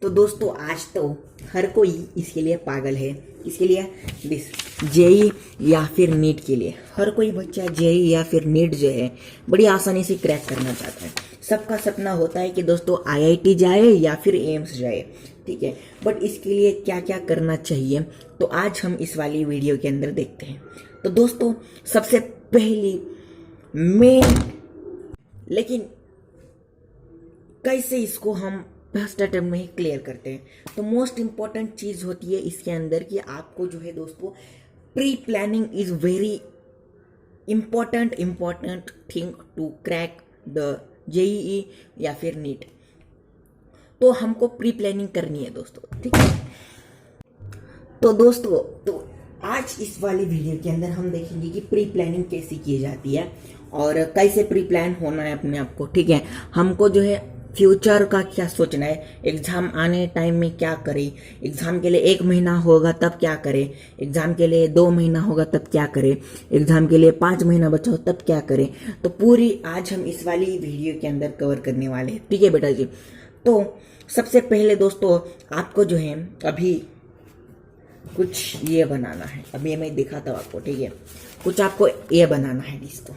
तो दोस्तों आज तो हर कोई इसके लिए पागल है। इसके लिए जेई या फिर नीट के लिए हर कोई बच्चा जेई या फिर नीट जो है बड़ी आसानी से क्रैक करना चाहता है। सबका सपना होता है कि दोस्तों आईआईटी जाए या फिर एम्स जाए, ठीक है। बट इसके लिए क्या क्या करना चाहिए तो आज हम इस वाली वीडियो के अंदर देखते हैं। तो दोस्तों सबसे पहली मेन, लेकिन कैसे इसको हम फर्स्ट अटेम्प्ट में ही क्लियर करते हैं, तो मोस्ट इंपॉर्टेंट चीज होती है इसके अंदर कि आपको जो है दोस्तों pre planning is very important thing to crack the JEE या फिर नीट। तो हमको प्री प्लानिंग करनी है दोस्तों, ठीक है। तो दोस्तों तो आज इस वाली वीडियो के अंदर हम देखेंगे कि प्री प्लानिंग कैसे की जाती है और कैसे प्री प्लान होना है अपने आप को, ठीक है। हमको जो है फ्यूचर का क्या सोचना है, एग्जाम आने टाइम में क्या करें, एग्जाम के लिए 1 महीना होगा तब क्या करें, एग्जाम के लिए 2 महीना होगा तब क्या करें, एग्जाम के लिए 5 महीना बचा हो तब क्या करें। तो पूरी आज हम इस वाली वीडियो के अंदर कवर करने वाले हैं, ठीक है बेटा जी। तो सबसे पहले दोस्तों आपको जो है अभी कुछ ये बनाना है, अभी मैं दिखाता हूँ आपको, ठीक है। कुछ आपको ये बनाना है इसको।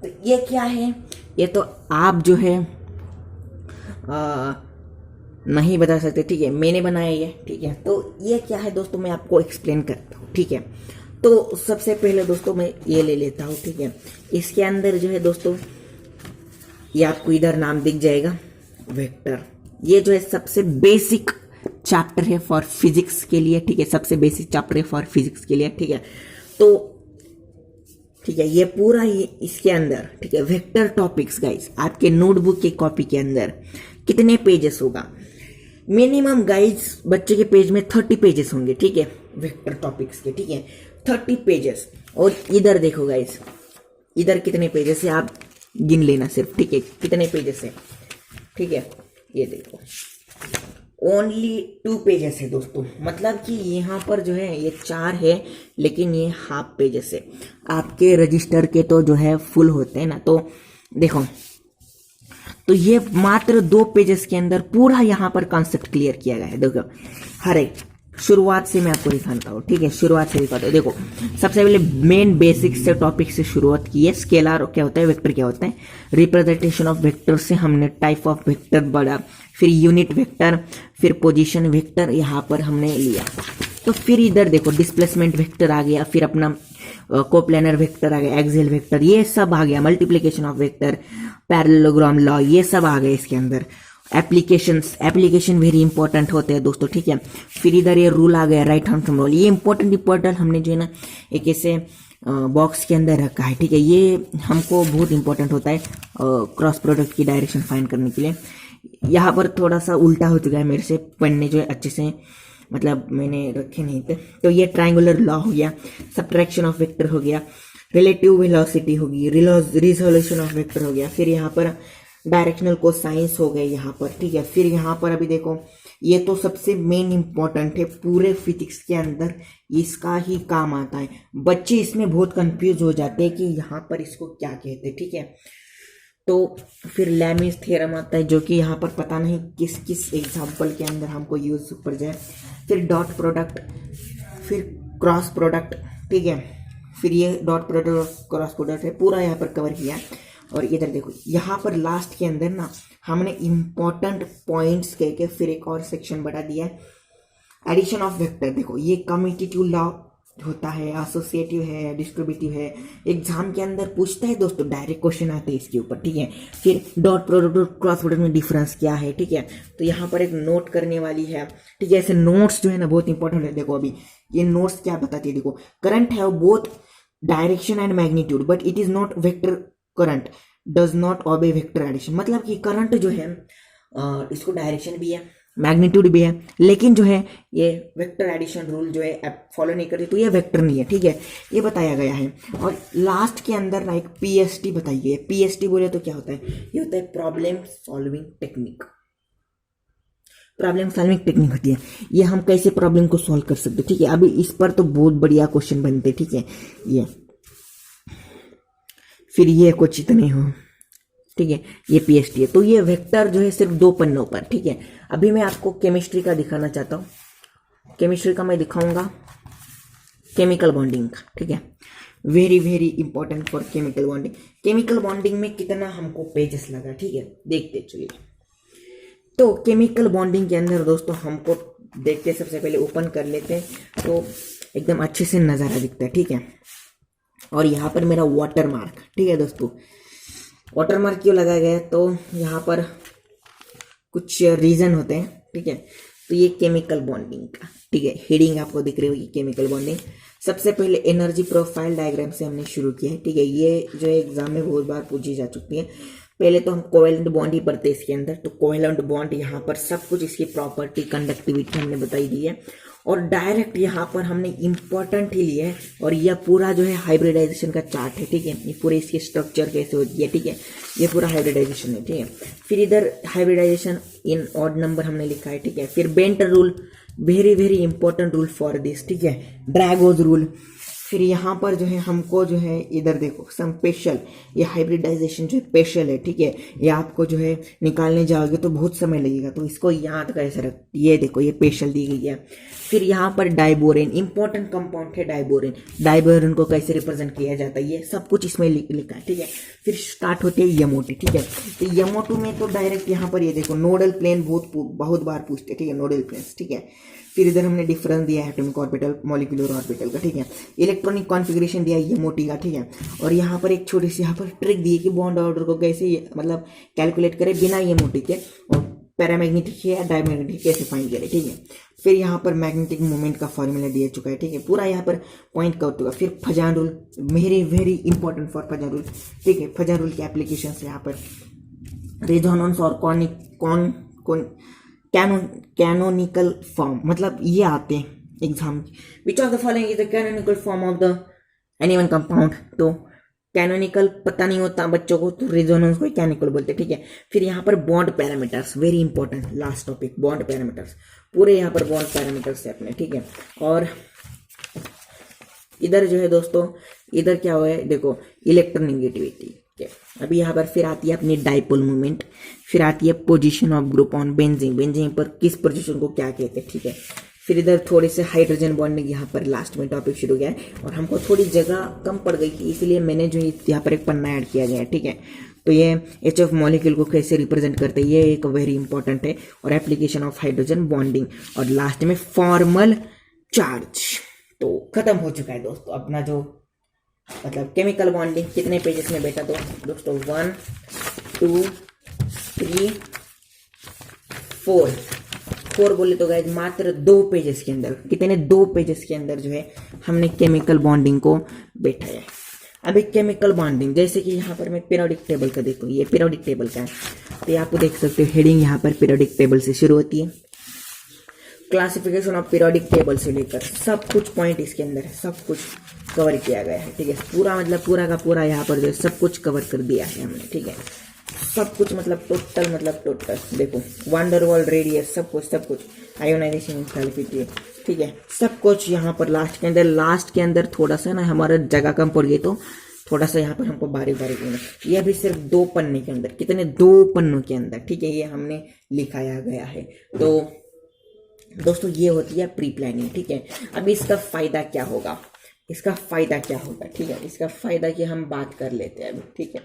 तो ये क्या है, ये तो आप जो है नहीं बता सकते, ठीक है। मैंने बनाया ये, ठीक है। तो ये क्या है दोस्तों मैं आपको एक्सप्लेन करता हूँ, ठीक है। तो सबसे पहले दोस्तों मैं ये ले लेता हूँ, ठीक है। इसके अंदर जो है दोस्तों ये आपको इधर नाम दिख जाएगा वेक्टर। ये जो है सबसे बेसिक चैप्टर है फॉर फिजिक्स के लिए, ठीक है। सबसे बेसिक चैप्टर है फॉर फिजिक्स के लिए, ठीक है। तो ठीक है ये पूरा ये इसके अंदर, ठीक है, वेक्टर टॉपिक्स गाइस आपके नोटबुक के कॉपी के अंदर कितने पेजेस होगा, मिनिमम गाइस बच्चे के पेज में 30 पेजेस होंगे, ठीक है, वेक्टर टॉपिक्स के, ठीक है, 30 पेजेस। और इधर देखो गाइस इधर कितने पेजेस है आप गिन लेना सिर्फ, ठीक है, कितने पेजेस है, ठीक है। ये देखो ओनली 2 पेजेस है दोस्तों, मतलब कि यहाँ पर जो है ये 4 है लेकिन ये हाफ पेजेस है। आपके रजिस्टर के तो जो है फुल होते हैं ना, तो देखो तो ये मात्र 2 पेजेस के अंदर पूरा यहाँ पर कॉन्सेप्ट क्लियर किया गया है। देखो हर एक शुरुआत से मैं आपको दिखाता हूँ, ठीक है, शुरुआत से दिखाता हूँ। देखो सबसे पहले मेन बेसिक से टॉपिक से शुरुआत की है। स्केलर क्या होता है, वेक्टर क्या होता है, रिप्रेजेंटेशन ऑफ वेक्टर से हमने टाइप ऑफ वेक्टर बढ़ा, फिर यूनिट वेक्टर, फिर पोजीशन वेक्टर यहाँ पर हमने लिया। तो फिर इधर देखो डिस्प्लेसमेंट वेक्टर आ गया, फिर अपना कोप्लानर वेक्टर आ गया, एक्सियल वेक्टर ये सब आ गया, multiplication of vector, parallelogram law ये सब आ गया इसके अंदर। एप्लीकेशन वेरी इंपॉर्टेंट होते हैं दोस्तों, ठीक है। फिर इधर ये रूल आ गया, राइट हैंड रूल, ये इंपॉर्टेंट हमने जो है ना एक ऐसे बॉक्स के अंदर रखा है, ठीक है। ये हमको बहुत इंपॉर्टेंट होता है क्रॉस प्रोडक्ट की डायरेक्शन फाइंड करने के लिए। यहाँ पर थोड़ा सा उल्टा हो चुका है मेरे से, पढ़ने जो है अच्छे से मतलब मैंने रखे नहीं थे। तो ये ट्रायंगुलर लॉ हो गया, सब्ट्रैक्शन ऑफ वेक्टर हो गया, रिलेटिव वेलोसिटी होगी, रिजोल्यूशन ऑफ वेक्टर हो गया, फिर यहाँ पर डायरेक्शनल कोसाइंस हो गए यहाँ पर, ठीक है। फिर यहाँ पर अभी देखो ये तो सबसे मेन इंपॉर्टेंट है पूरे फिजिक्स के अंदर, इसका ही काम आता है। बच्चे इसमें बहुत कंफ्यूज हो जाते हैं कि यहाँ पर इसको क्या कहते हैं, ठीक है। तो फिर लैमिस थ्योरम आता है जो कि यहाँ पर पता नहीं किस किस एग्जाम्पल के अंदर हमको यूज कर जाए। फिर डॉट प्रोडक्ट, फिर क्रॉस प्रोडक्ट, ठीक है। फिर ये डॉट प्रोडक्ट और क्रॉस प्रोडक्ट है पूरा यहाँ पर कवर किया। और इधर देखो यहाँ पर लास्ट के अंदर ना हमने इंपॉर्टेंट पॉइंट्स कह के फिर एक और सेक्शन बढ़ा दिया है, एडिशन ऑफ वेक्टर। देखो ये कम्यूटेटिव लॉ होता है, एसोसिएटिव है, डिस्ट्रीब्यूटिव है, एग्जाम के अंदर पूछता है दोस्तों, डायरेक्ट क्वेश्चन आते हैं इसके ऊपर, ठीक है। फिर डॉट प्रोडक्ट और क्रॉस प्रोडक्ट में डिफरेंस क्या है, ठीक है। तो यहाँ पर एक नोट करने वाली है, ठीक है। ऐसे नोट्स जो है ना बहुत इंपॉर्टेंट है। देखो अभी ये नोट्स क्या बताती है, देखो करंट है both direction and magnitude but it is not vector current does not obey vector addition. मतलब कि करंट जो है इसको डायरेक्शन भी है, मैग्नीट्यूड भी है, लेकिन जो है ये वेक्टर एडिशन रूल जो है फॉलो नहीं करती, तो ये वेक्टर नहीं है, ठीक है, ये बताया गया है। और लास्ट के अंदर ना एक पीएसटी बताई गई है। पीएसटी बोले तो क्या होता है, ये होता है problem solving technique. Problem solving technique होती है, ये हम कैसे प्रॉब्लम को सॉल्व कर सकते, ठीक है। अभी इस पर तो बहुत बढ़िया क्वेश्चन बनते, ठीक है। ये फिर ये कुछ इतने हो, ठीक है, ये पीएचटी है। तो ये वेक्टर जो है सिर्फ 2 पन्नों पर, ठीक है। अभी मैं आपको केमिस्ट्री का दिखाना चाहता हूँ। केमिस्ट्री का मैं दिखाऊंगा केमिकल बॉन्डिंग का, ठीक है। Very very important for chemical bonding. Chemical bonding में कितना हमको पेजेस लगा, ठीक है, देखते चलिए। तो केमिकल बॉन्डिंग के अंदर दोस्तों हमको देखते, सबसे पहले ओपन कर लेते हैं तो एकदम अच्छे से नज़ारा दिखता है, ठीक है। और यहाँ पर मेरा वाटर मार्क, ठीक है दोस्तों। वाटर मार्क क्यों लगाया गया है, तो यहाँ पर कुछ रीज़न होते हैं, ठीक है। तो ये केमिकल बॉन्डिंग का, ठीक है, हेडिंग आपको दिख रही होगी केमिकल बॉन्डिंग। सबसे पहले एनर्जी प्रोफाइल डायग्राम से हमने शुरू किया है, ठीक है। ये जो एग्जाम में बहुत बार पूछी जा चुकी है। पहले तो हम कोवेलेंट बॉन्ड ही पढ़ते हैं इसके अंदर। तो कोवेलेंट बॉन्ड यहाँ पर सब कुछ इसकी प्रॉपर्टी, कंडक्टिविटी हमने बताई दी है। और डायरेक्ट यहाँ पर हमने इंपॉर्टेंट ही लिया है। और यह पूरा जो है हाइब्रिडाइजेशन का चार्ट है, ठीक है। ये पूरे इसके स्ट्रक्चर कैसे होती है, ठीक है। ये पूरा हाइब्रिडाइजेशन है, ठीक है। फिर इधर हाइब्रिडाइजेशन इन ऑड नंबर हमने लिखा है, ठीक है। फिर bent rule, very very important rule for this, ठीक है। ड्रैगोज रूल। फिर यहाँ पर जो है हमको जो है इधर देखो सम स्पेशल, ये हाइब्रिडाइजेशन जो स्पेशल है, ठीक है। ये आपको जो है निकालने जाओगे तो बहुत समय लगेगा, तो इसको याद कैसे रख, ये देखो ये स्पेशल दी गई है। फिर यहाँ पर डाइबोरेन, इंपॉर्टेंट कंपाउंड है डाइबोरेन। डाइबोरेन को कैसे रिप्रेजेंट किया जाता है, ये सब कुछ इसमें लिखा है, ठीक है। फिर स्टार्ट होती है यमोटी, ठीक है। तो यमोटू में तो डायरेक्ट यहाँ पर ये देखो नोडल प्लेन बहुत बार पूछते हैं, ठीक है, नोडल प्लेन, ठीक है। फिर इधर हमने डिफरेंस दिया है एटॉमिक ऑर्बिटल, मॉलिक्यूलर ऑर्बिटल का, ठीक है। इलेक्ट्रॉनिक कॉन्फ़िगरेशन दिया है यमोटी का, ठीक है। और यहाँ पर एक छोटी सी यहाँ पर ट्रिक दी है कि बॉन्ड ऑर्डर को कैसे मतलब कैलकुलेट करें बिना यमोटी के, और पैरामैग्नेटिक या डायमैग्नेटिक कैसे फाइंड करें, ठीक है। फिर यहाँ पर मैग्नेटिक मोमेंट का फॉर्मूला दिया चुका है, ठीक है, पूरा यहाँ पर पॉइंट कर चुका। फिर Fajans rule, very very important for Fajans rule, ठीक है। फजान रूल की एप्लीकेशन यहाँ पर रेजोनेंस और कैनोनिकल फॉर्म, मतलब ये आते हैं exam. Which of the following is the canonical form of the any one compound. तो कैनोनिकल पता नहीं होता बच्चों को, तो रेजोनेंस को कैनोनिकल बोलते हैं, ठीक है। फिर यहाँ पर bond parameters, very important last topic, bond parameters. पूरे यहाँ पर बॉन्ड पैरामीटर्स है अपने, ठीक है। और इधर जो है दोस्तों, इधर क्या हुआ है देखो, इलेक्ट्रोनेगेटिविटी। अभी यहाँ पर फिर आती है अपनी डाइपोल मूवमेंट। फिर आती है position of group on benzene, benzene पर किस पोजीशन को क्या कहते हैं, ठीक है। फिर इधर थोड़े से हाइड्रोजन बॉन्डिंग यहाँ पर लास्ट में टॉपिक शुरू किया है। और हमको थोड़ी जगह कम पड़ गई थी, इसलिए मैंने जो यहाँ पर एक पन्ना ऐड किया गया है, ठीक है। तो ये HF मॉलिक्यूल को कैसे रिप्रेजेंट करते हैं, ये एक वेरी इंपॉर्टेंट है। और एप्लीकेशन ऑफ हाइड्रोजन बॉन्डिंग, और लास्ट में फॉर्मल चार्ज। तो खत्म हो चुका है दोस्तों अपना जो मतलब केमिकल बॉन्डिंग। कितने पेजेस में बेटा तो दोस्तों 1 2 3 4 बोले तो गाइस मात्र 2 पेजेस के अंदर, कितने 2 पेजेस के अंदर जो है हमने केमिकल बॉन्डिंग को बैठाया है। अभी केमिकल बॉन्डिंग जैसे कि यहाँ पर मैं पीरियोडिक टेबल का देखो, ये पीरियोडिक टेबल का है। तो आपको देख सकते हो हेडिंग यहाँ पर पीरियोडिक टेबल से शुरू होती है। क्लासिफिकेशन ऑफ पीरियोडिक टेबल से लेकर सब कुछ पॉइंट इसके अंदर है, सब कुछ कवर किया गया है, ठीक है। पूरा मतलब पूरा का पूरा यहाँ पर जो है सब कुछ कवर कर दिया है हमने, ठीक है। सब कुछ मतलब टोटल देखो, वांडरवॉल रेडियस, सब कुछ आयोनाइजेशन इंथैल्पी, ठीक है, सब कुछ यहाँ पर लास्ट के अंदर थोड़ा सा ना हमारा जगह कम पड़ गई, तो थोड़ा सा यहाँ पर हमको बारीक लेना। ये भी सिर्फ 2 पन्ने के अंदर, कितने 2 पन्नों के अंदर, ठीक है, ये हमने लिखाया गया है। तो दोस्तों ये होती है प्री प्लानिंग, ठीक है। अभी इसका फायदा क्या होगा, ठीक है, इसका फायदा की हम बात कर लेते हैं अभी, ठीक है।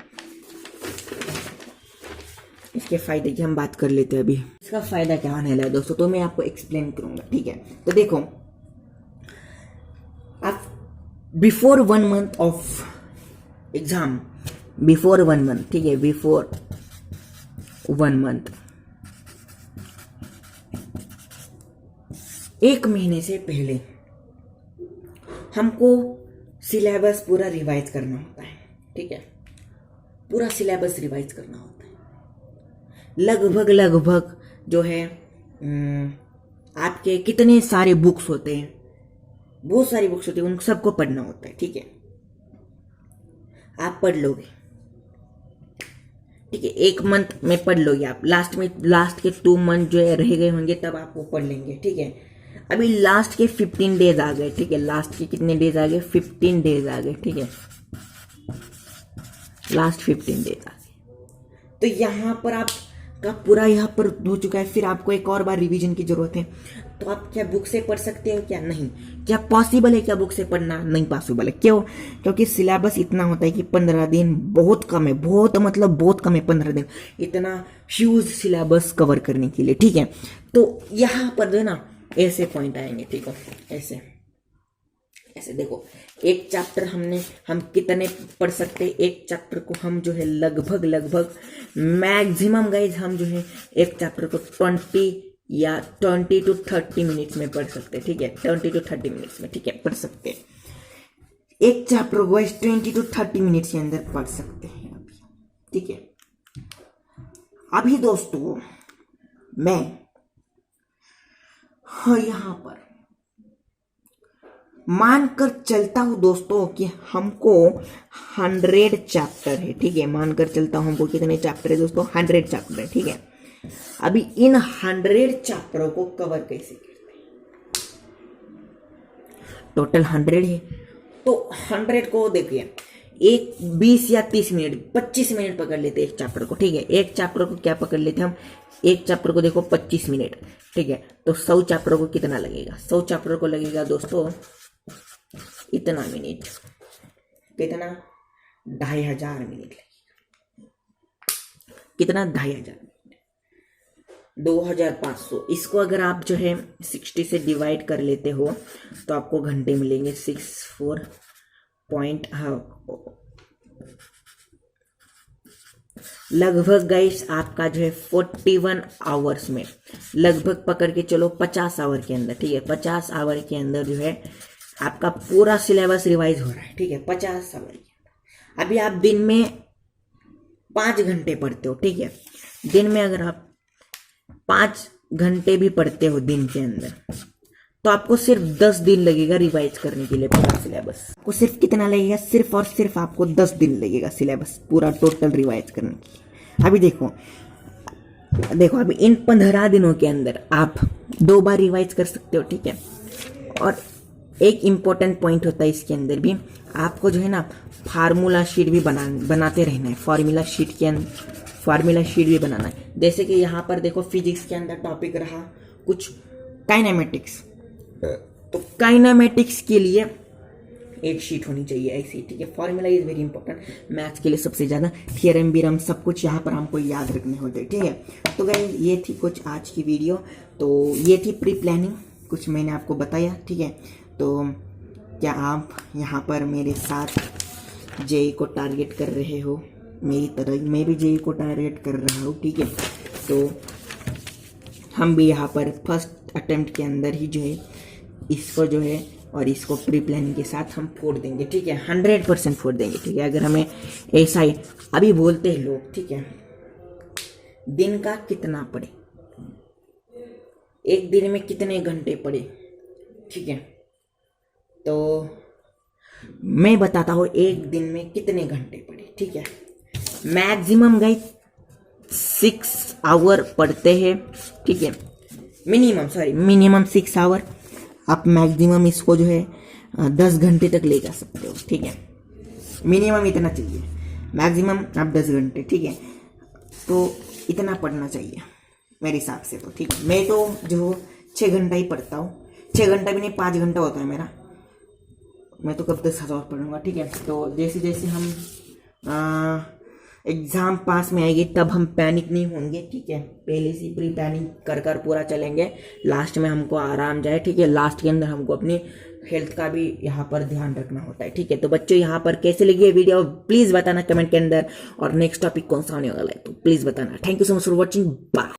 इसके फायदे की हम बात कर लेते हैं अभी। इसका फायदा क्या होने वाला है दोस्तों, तो मैं आपको एक्सप्लेन करूंगा, ठीक है। तो देखो, आप before 1 month of exam, before 1 month, ठीक है, बिफोर 1 मंथ, 1 महीने से पहले हमको सिलेबस पूरा रिवाइज करना होता है, ठीक है। पूरा सिलेबस रिवाइज करना होता है। लगभग जो है आपके कितने सारे बुक्स होते हैं, बहुत सारी बुक्स होती है, उन सबको पढ़ना होता है, ठीक है। आप पढ़ लोगे, ठीक है, 1 मंथ में पढ़ लोगे आप, लास्ट के 2 मंथ जो है रह गए होंगे तब आप वो पढ़ लेंगे, ठीक है। अभी लास्ट के 15 डेज आ गए, ठीक है, लास्ट के कितने डेज आ गए, 15 डेज आ गए, ठीक है, लास्ट 15 डेज आ गए। तो यहाँ पर आपका पूरा यहाँ पर हो चुका है। फिर आपको एक और बार रिवीजन की जरूरत है। तो आप क्या बुक से पढ़ सकते हो क्या? नहीं। क्या पॉसिबल है क्या बुक से पढ़ना? नहीं पॉसिबल है। क्यों? क्योंकि सिलेबस इतना होता है कि 15 दिन बहुत कम है, बहुत मतलब बहुत कम है 15 दिन, इतना ह्यूज सिलेबस कवर करने के लिए, ठीक है। तो यहाँ पर जो है ना ऐसे पॉइंट आएंगे, ठीक है, ऐसे ऐसे देखो, एक चैप्टर हम कितने पढ़ सकते हैं? एक चैप्टर को हम जो है लगभग मैक्सिमम गाइज हम जो है एक चैप्टर को 20 to 30 मिनट्स में पढ़ सकते हैं, ठीक है, 20 to 30 मिनट्स में, ठीक है, पढ़ सकते हैं। एक चैप्टर को 20 to 30 मिनट्स के अंदर पढ़ सकते हैं अभी, ठीक है। अभी दोस्तों मैं यहां पर मानकर चलता हूं दोस्तों कि हमको 100 चैप्टर है, ठीक है, मानकर चलता हूं हमको कितने चैप्टर है दोस्तों? 100 चैप्टर है, ठीक है। अभी इन 100 चैप्टरों को कवर कैसे करते हैं? टोटल 100 है, तो 100 को देखिए, एक 20 या 30 मिनट 25 मिनट पकड़ लेते एक चैप्टर को, ठीक है। एक चैप्टर को क्या पकड़ लेते हम? एक चैप्टर को देखो 25 मिनट, ठीक है। तो 100 चैप्टर को कितना लगेगा? 100 चैप्टर को लगेगा दोस्तों इतना मिनट, कितना? 2500 मिनट लगेगा। कितना? 2500 मिनट, 2500। इसको अगर आप जो है 60 से डिवाइड कर लेते हो तो आपको घंटे मिलेंगे 64 पॉइंट, लगभग गाइस आपका जो है 41 आवर्स में, लगभग पकड़ के चलो 50 आवर के अंदर, ठीक है, 50 आवर के अंदर जो है आपका पूरा सिलेबस रिवाइज हो रहा है, ठीक है, 50 आवर के अंदर। अभी आप दिन में 5 घंटे पढ़ते हो, ठीक है, दिन में अगर आप 5 घंटे भी पढ़ते हो दिन के अंदर, तो आपको सिर्फ 10 दिन लगेगा रिवाइज करने के लिए पूरा सिलेबस। आपको सिर्फ कितना लगेगा? सिर्फ और सिर्फ आपको 10 दिन लगेगा सिलेबस पूरा टोटल रिवाइज करने के लिए। अभी देखो अभी इन 15 दिनों के अंदर आप 2 बार रिवाइज कर सकते हो, ठीक है। और एक इम्पोर्टेंट पॉइंट होता है इसके अंदर भी, आपको जो है ना फार्मूला शीट भी बनाते रहना है। फार्मूला शीट भी बनाना है। जैसे कि यहाँ पर देखो फिजिक्स के अंदर टॉपिक रहा कुछ काइनेमेटिक्स, तो काइनेमेटिक्स के लिए एक शीट होनी चाहिए ऐसी, ठीक है। Formula is very important, maths के लिए सबसे ज्यादा, थियरम बिरम सब कुछ यहाँ पर हमको याद रखने होते हैं, ठीक है। तो गाइस ये थी कुछ आज की वीडियो, तो ये थी प्री प्लानिंग, कुछ मैंने आपको बताया, ठीक है। तो क्या आप यहाँ पर मेरे साथ जेई को टारगेट कर रहे हो? मेरी तरह मैं भी जेई को टारगेट कर रहा हूँ, ठीक है। तो हम भी यहाँ पर फर्स्ट अटेम्प्ट के अंदर ही जो है इसको जो है और इसको प्री प्लानिंग के साथ हम फोड़ देंगे, ठीक है, 100% फोड़ देंगे, ठीक है। अगर हमें ऐसा ही अभी बोलते हैं लोग, ठीक है, दिन का कितना पढ़े, एक दिन में कितने घंटे पढ़े, ठीक है। तो मैं बताता हूँ एक दिन में कितने घंटे पढ़े, ठीक है। मैक्सिमम गाइस 6 आवर पढ़ते हैं, ठीक है, मिनिमम 6 आवर। आप मैक्सिमम इसको जो है 10 घंटे तक ले जा सकते हो, ठीक है। मिनिमम इतना चाहिए, मैक्सिमम आप 10 घंटे, ठीक है। तो इतना पढ़ना चाहिए मेरे हिसाब से, तो ठीक है। मैं तो जो 6 घंटा ही पढ़ता हूँ, 6 घंटा भी नहीं 5 घंटा होता है मेरा, मैं तो कब 10 आवर पढ़ूंगा, ठीक है। तो जैसे जैसे हम एग्ज़ाम पास में आएगी तब हम पैनिक नहीं होंगे, ठीक है। पहले से प्री प्लानिंग कर पूरा चलेंगे, लास्ट में हमको आराम जाए, ठीक है। लास्ट के अंदर हमको अपनी हेल्थ का भी यहाँ पर ध्यान रखना होता है, ठीक है। तो बच्चों यहाँ पर कैसे लगी ये वीडियो प्लीज़ बताना कमेंट के अंदर, और नेक्स्ट टॉपिक कौन सा होने वाला है तो प्लीज़ बताना। Thank you so much for watching, bye.